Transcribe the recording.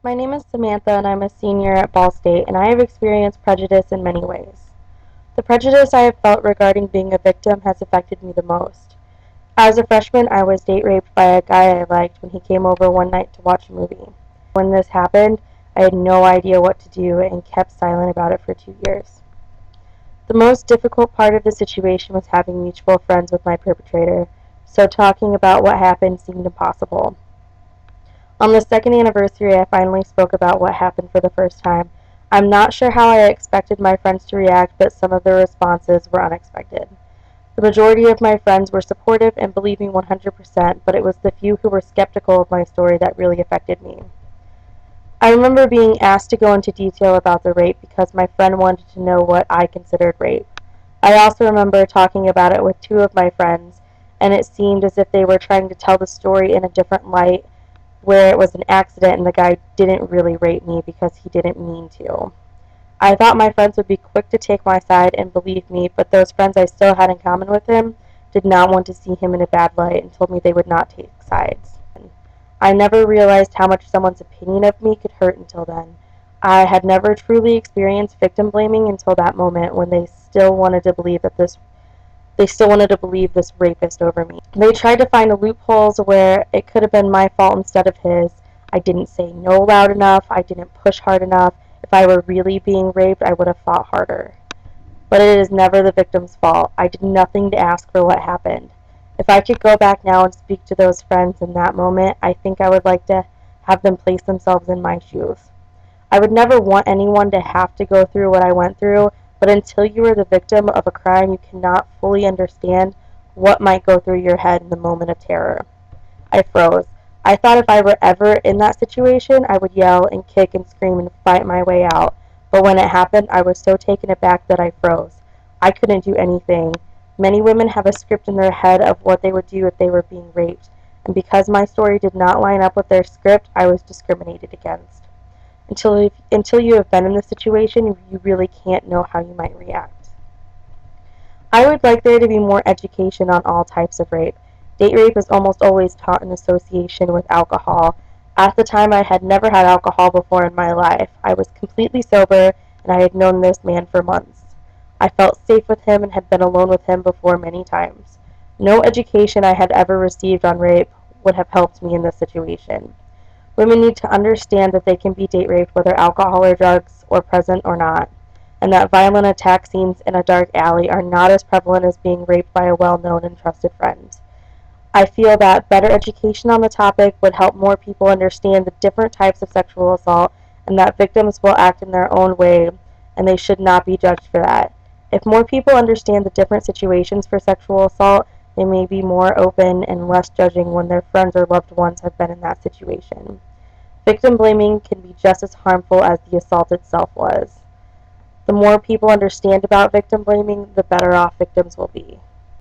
My name is Samantha and I'm a senior at Ball State, and I have experienced prejudice in many ways. The prejudice I have felt regarding being a victim has affected me the most. As a freshman, I was date raped by a guy I liked when he came over one night to watch a movie. When this happened, I had no idea what to do and kept silent about it for 2 years. The most difficult part of the situation was having mutual friends with my perpetrator, so talking about what happened seemed impossible. On the second anniversary, I finally spoke about what happened for the first time. I'm not sure how I expected my friends to react, but some of their responses were unexpected. The majority of my friends were supportive and believed me 100%, but it was the few who were skeptical of my story that really affected me. I remember being asked to go into detail about the rape because my friend wanted to know what I considered rape. I also remember talking about it with two of my friends, and it seemed as if they were trying to tell the story in a different light, where it was an accident and the guy didn't really rape me because he didn't mean to. I thought my friends would be quick to take my side and believe me, but those friends I still had in common with him did not want to see him in a bad light and told me they would not take sides. I never realized how much someone's opinion of me could hurt until then. I had never truly experienced victim blaming until that moment when they still wanted to believe this rapist over me. They tried to find loopholes where it could have been my fault instead of his. I didn't say no loud enough. I didn't push hard enough. If I were really being raped, I would have fought harder. But it is never the victim's fault. I did nothing to ask for what happened. If I could go back now and speak to those friends in that moment, I think I would like to have them place themselves in my shoes. I would never want anyone to have to go through what I went through, but until you are the victim of a crime, you cannot fully understand what might go through your head in the moment of terror. I froze. I thought if I were ever in that situation, I would yell and kick and scream and fight my way out. But when it happened, I was so taken aback that I froze. I couldn't do anything. Many women have a script in their head of what they would do if they were being raped, and because my story did not line up with their script, I was discriminated against. Until you have been in this situation, you really can't know how you might react. I would like there to be more education on all types of rape. Date rape is almost always taught in association with alcohol. At the time, I had never had alcohol before in my life. I was completely sober, and I had known this man for months. I felt safe with him and had been alone with him before many times. No education I had ever received on rape would have helped me in this situation. Women need to understand that they can be date raped whether alcohol or drugs are present or not, and that violent attack scenes in a dark alley are not as prevalent as being raped by a well-known and trusted friend. I feel that better education on the topic would help more people understand the different types of sexual assault and that victims will act in their own way and they should not be judged for that. If more people understand the different situations for sexual assault, they may be more open and less judging when their friends or loved ones have been in that situation. Victim blaming can be just as harmful as the assault itself was. The more people understand about victim blaming, the better off victims will be.